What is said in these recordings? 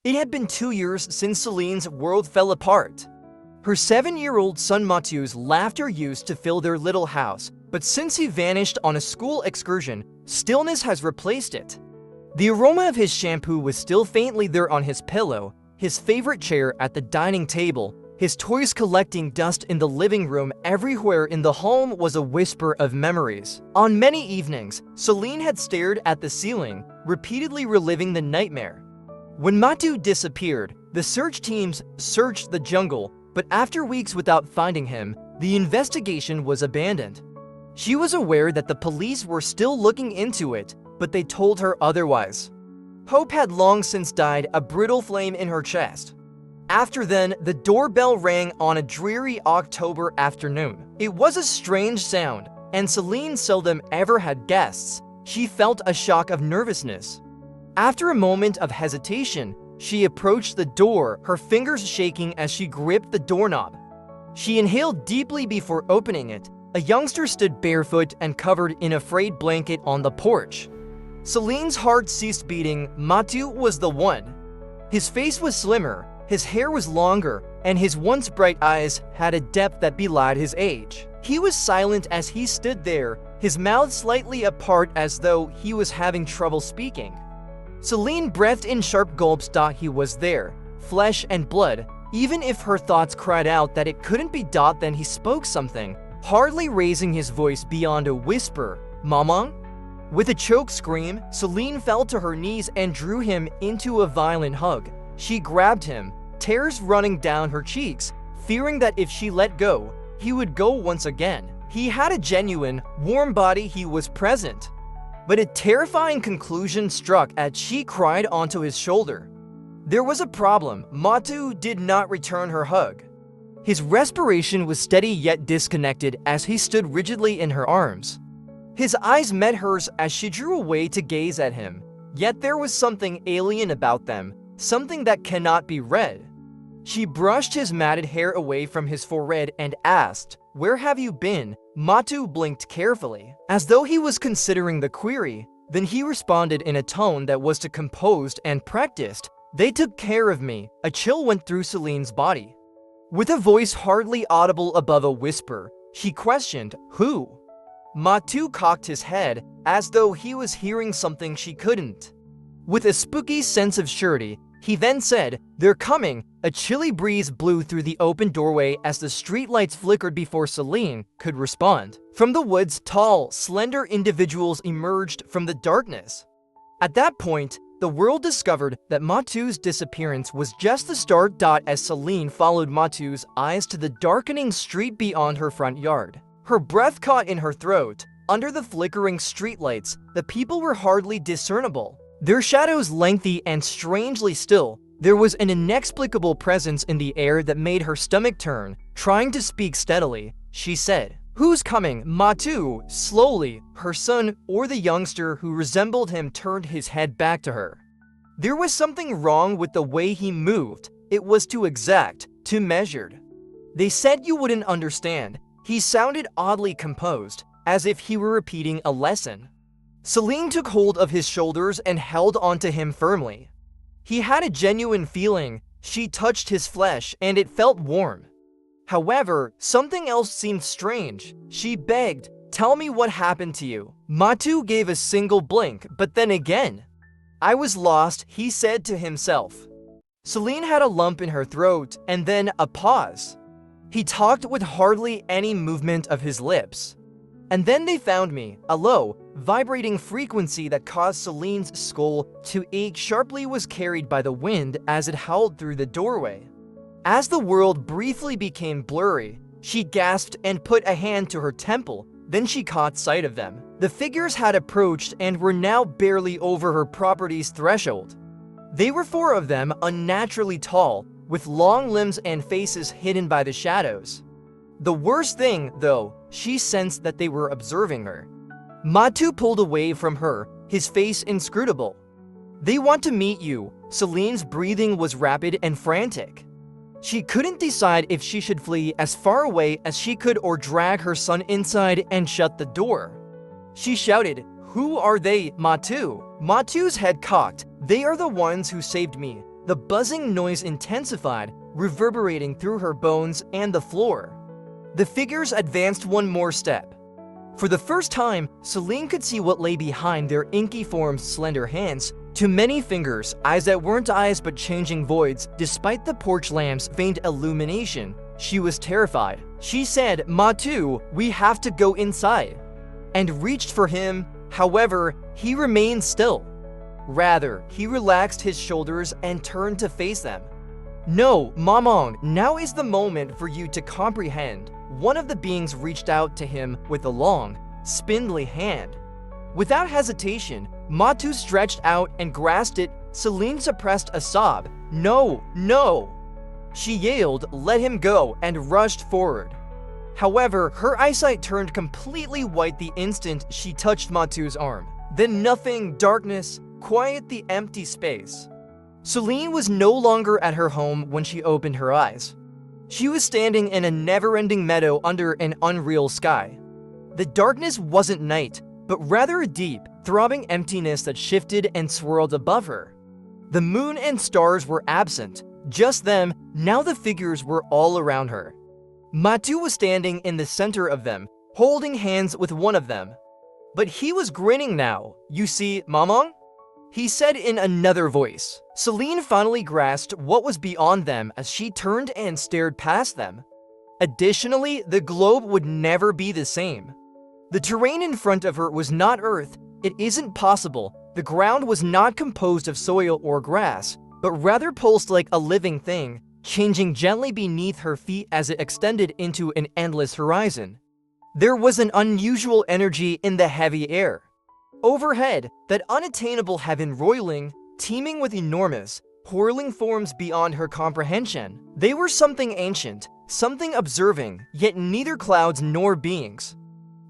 It had been 2 years since Celine's world fell apart. Her 7-year-old son Mathieu's laughter used to fill their little house, but since he vanished on a school excursion, stillness has replaced it. The aroma of his shampoo was still faintly there on his pillow, his favorite chair at the dining table, his toys collecting dust in the living room. Everywhere in the home was a whisper of memories. On many evenings, Celine had stared at the ceiling, repeatedly reliving the nightmare. When Mathieu disappeared, the search teams searched the jungle, but after weeks without finding him, the investigation was abandoned. She was aware that the police were still looking into it, but they told her otherwise. Hope had long since died, a brittle flame in her chest. After then, the doorbell rang on a dreary October afternoon. It was a strange sound, and Celine seldom ever had guests. She felt a shock of nervousness. After a moment of hesitation, she approached the door, her fingers shaking as she gripped the doorknob. She inhaled deeply before opening it. A youngster stood barefoot and covered in a frayed blanket on the porch. Celine's heart ceased beating. Mathieu was the one. His face was slimmer, his hair was longer, and his once bright eyes had a depth that belied his age. He was silent as he stood there, his mouth slightly apart as though he was having trouble speaking. Celine breathed in sharp gulps. He was there, flesh and blood. Even if her thoughts cried out that it couldn't be. Then he spoke something, hardly raising his voice beyond a whisper. Maman? With a choked scream, Celine fell to her knees and drew him into a violent hug. She grabbed him, tears running down her cheeks, fearing that if she let go, he would go once again. He had a genuine, warm body. He was present. But a terrifying conclusion struck as she cried onto his shoulder. There was a problem. Mathieu did not return her hug. His respiration was steady yet disconnected as he stood rigidly in her arms. His eyes met hers as she drew away to gaze at him, yet there was something alien about them, something that cannot be read. She brushed his matted hair away from his forehead and asked, "Where have you been?" Mathieu blinked carefully, as though he was considering the query. Then he responded in a tone that was composed and practiced, "They took care of me." A chill went through Celine's body. With a voice hardly audible above a whisper, she questioned, "Who?" Mathieu cocked his head, as though he was hearing something she couldn't. With a spooky sense of surety, he then said, "They're coming." A chilly breeze blew through the open doorway as the streetlights flickered before Celine could respond. From the woods, tall, slender individuals emerged from the darkness. At that point, the world discovered that Mathieu's disappearance was just the start. As Celine followed Mathieu's eyes to the darkening street beyond her front yard, her breath caught in her throat. Under the flickering streetlights, the people were hardly discernible, their shadows lengthy and strangely still. There was an inexplicable presence in the air that made her stomach turn. Trying to speak steadily, she said, "Who's coming?" Mathieu, slowly, her son or the youngster who resembled him turned his head back to her. There was something wrong with the way he moved. It was too exact, too measured. "They said you wouldn't understand." He sounded oddly composed, as if he were repeating a lesson. Celine took hold of his shoulders and held onto him firmly. He had a genuine feeling. She touched his flesh, and it felt warm. However, something else seemed strange. She begged, "Tell me what happened to you." Mathieu gave a single blink, but then again. "I was lost," he said to himself. Celine had a lump in her throat, and then a pause. He talked with hardly any movement of his lips. "And then they found me." A low, vibrating frequency that caused Celine's skull to ache sharply was carried by the wind as it howled through the doorway. As the world briefly became blurry, she gasped and put a hand to her temple. Then she caught sight of them. The figures had approached and were now barely over her property's threshold. They were 4 of them, unnaturally tall, with long limbs and faces hidden by the shadows. The worst thing, though, she sensed that they were observing her. Mathieu pulled away from her, his face inscrutable. "They want to meet you." Celine's breathing was rapid and frantic. She couldn't decide if she should flee as far away as she could or drag her son inside and shut the door. She shouted, "Who are they?" "Mathieu." Mathieu's head cocked. "They are the ones who saved me." The buzzing noise intensified, reverberating through her bones and the floor. The figures advanced one more step. For the first time, Celine could see what lay behind their inky forms' slender hands. Too many fingers, eyes that weren't eyes but changing voids, despite the porch lamp's faint illumination. She was terrified. She said, "Matu, we have to go inside," and reached for him. However, he remained still. Rather, he relaxed his shoulders and turned to face them. "No, Mamong, now is the moment for you to comprehend." One of the beings reached out to him with a long, spindly hand. Without hesitation, Matu stretched out and grasped it. Celine suppressed a sob. "No, no!" She yelled, let him go, and rushed forward. However, her eyesight turned completely white the instant she touched Matu's arm. Then nothing, darkness, quiet, the empty space. Celine was no longer at her home when she opened her eyes. She was standing in a never-ending meadow under an unreal sky. The darkness wasn't night, but rather a deep, throbbing emptiness that shifted and swirled above her. The moon and stars were absent, just them. Now the figures were all around her. Matu was standing in the center of them, holding hands with one of them. But he was grinning now. "You see, Mamong?" he said in another voice. Celine finally grasped what was beyond them as she turned and stared past them. Additionally, the globe would never be the same. The terrain in front of her was not Earth. It isn't possible. The ground was not composed of soil or grass, but rather pulsed like a living thing, changing gently beneath her feet as it extended into an endless horizon. There was an unusual energy in the heavy air. Overhead, that unattainable heaven roiling, teeming with enormous, whirling forms beyond her comprehension. They were something ancient, something observing, yet neither clouds nor beings.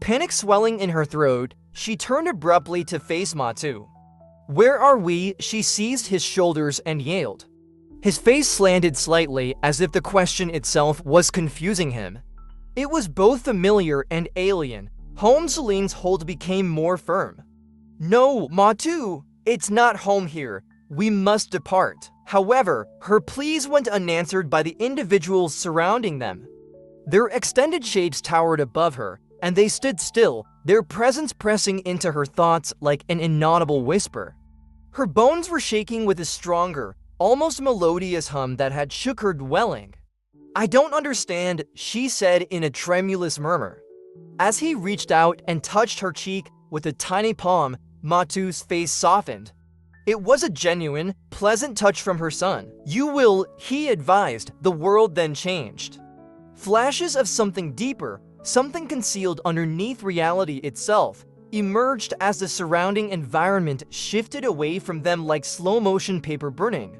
Panic swelling in her throat, she turned abruptly to face Matu. "Where are we?" She seized his shoulders and yelled. His face slanted slightly as if the question itself was confusing him. It was both familiar and alien. Home. Celine's hold became more firm. "No, Matu, it's not home here. We must depart." However, her pleas went unanswered by the individuals surrounding them. Their extended shapes towered above her, and they stood still, their presence pressing into her thoughts like an inaudible whisper. Her bones were shaking with a stronger, almost melodious hum that had shook her dwelling. "I don't understand," she said in a tremulous murmur. As he reached out and touched her cheek with a tiny palm, Matu's face softened. It was a genuine, pleasant touch from her son. "You will," he advised. The world then changed. Flashes of something deeper, something concealed underneath reality itself, emerged as the surrounding environment shifted away from them like slow-motion paper burning.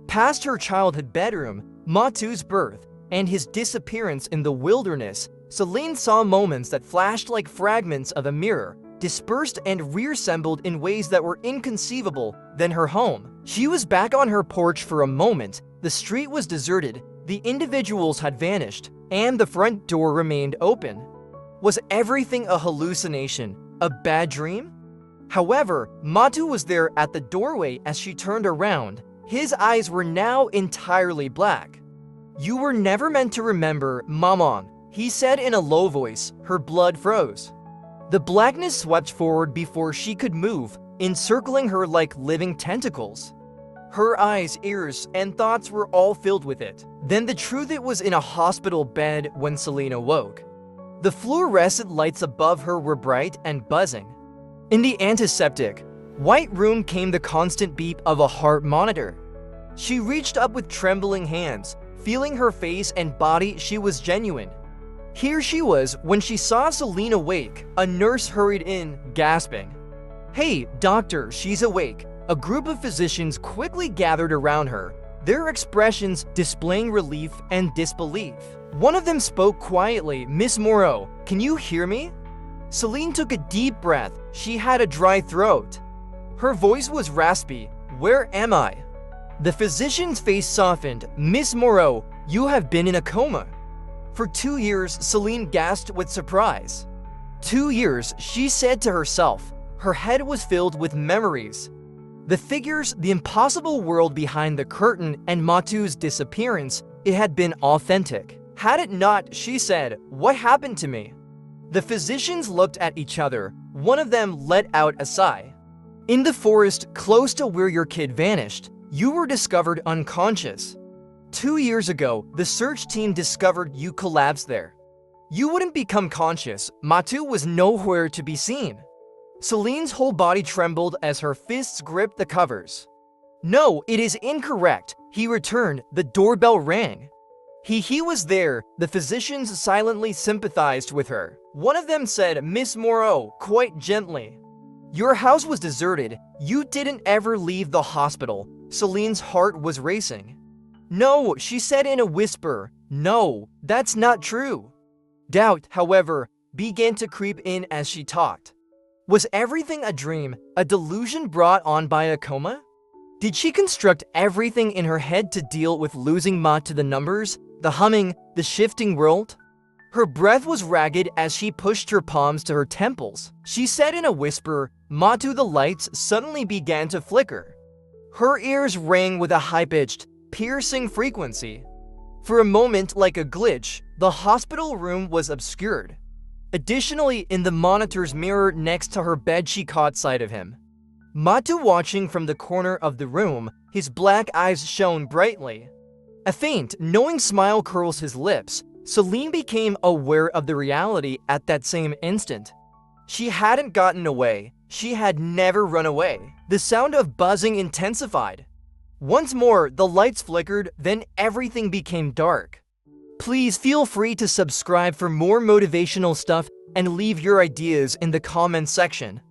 Past her childhood bedroom, Matu's birth, and his disappearance in the wilderness, Celine saw moments that flashed like fragments of a mirror, dispersed and reassembled in ways that were inconceivable. Then her home. She was back on her porch for a moment. The street was deserted, the individuals had vanished, and the front door remained open. Was everything a hallucination? A bad dream? However, Matu was there at the doorway as she turned around. His eyes were now entirely black. "You were never meant to remember, Mamong," he said in a low voice. Her blood froze. The blackness swept forward before she could move, encircling her like living tentacles. Her eyes, ears, and thoughts were all filled with it. Then the truth: it was in a hospital bed when Celine awoke. The fluorescent lights above her were bright and buzzing. In the antiseptic, white room came the constant beep of a heart monitor. She reached up with trembling hands, feeling her face and body. She was genuine. Here she was when she saw Celine awake. A nurse hurried in, gasping. "Hey, doctor, she's awake." A group of physicians quickly gathered around her, their expressions displaying relief and disbelief. One of them spoke quietly. "Miss Moreau, can you hear me?" Celine took a deep breath. She had a dry throat. Her voice was raspy. "Where am I?" The physician's face softened. "Miss Moreau, you have been in a coma." For 2 years, Celine gasped with surprise. 2 years, she said to herself. Her head was filled with memories. The figures, the impossible world behind the curtain, and Matu's disappearance, it had been authentic. Had it not, she said, what happened to me? The physicians looked at each other. One of them let out a sigh. In the forest, close to where your kid vanished, you were discovered unconscious. 2 years ago, the search team discovered you collapsed there. You wouldn't become conscious. Matu was nowhere to be seen. Celine's whole body trembled as her fists gripped the covers. No, it is incorrect. He returned. The doorbell rang. He was there. The physicians silently sympathized with her. One of them said, Miss Moreau, quite gently. Your house was deserted. You didn't ever leave the hospital. Celine's heart was racing. No, she said in a whisper. No, that's not true. Doubt, however, began to creep in as she talked. Was everything a dream, a delusion brought on by a coma? Did she construct everything in her head to deal with losing Ma to the numbers, the humming, the shifting world? Her breath was ragged as she pushed her palms to her temples. She said in a whisper, Matu. The lights suddenly began to flicker. Her ears rang with a high-pitched, piercing frequency. For a moment, like a glitch, the hospital room was obscured. Additionally, in the monitor's mirror next to her bed, she caught sight of him. Matu watching from the corner of the room, his black eyes shone brightly. A faint, knowing smile curls his lips. Celine became aware of the reality at that same instant. She hadn't gotten away. She had never run away. The sound of buzzing intensified. Once more, the lights flickered, then everything became dark. Please feel free to subscribe for more motivational stuff and leave your ideas in the comments section.